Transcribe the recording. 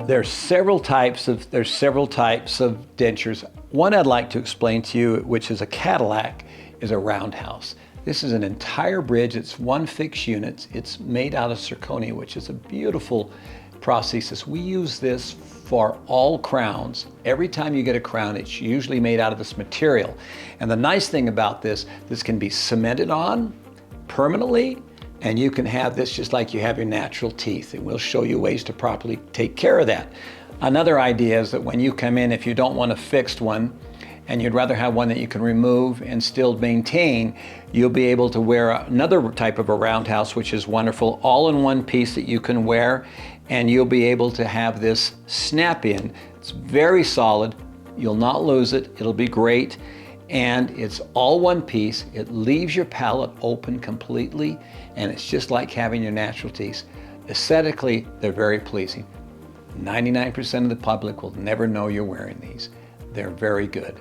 There's several types of dentures. One I'd like to explain to you, which is a Cadillac, is a Roundhouse. This is an entire bridge. It's one fixed unit. It's made out of zirconia, which is a beautiful prosthesis. We use this for all crowns. Every time you get a crown, it's usually made out of this material. And the nice thing about this can be cemented on permanently, and you can have this just like you have your natural teeth, and we'll show you ways to properly take care of that. Another idea is that when you come in, if you don't want a fixed one, and you'd rather have one that you can remove and still maintain, you'll be able to wear another type of a Roundhouse, which is wonderful, all in one piece that you can wear, and you'll be able to have this snap in. It's very solid, you'll not lose it, it'll be great, and it's all one piece. It leaves your palate open completely, and it's just like having your natural teeth. Aesthetically, they're very pleasing. 99% of the public will never know you're wearing these. They're very good.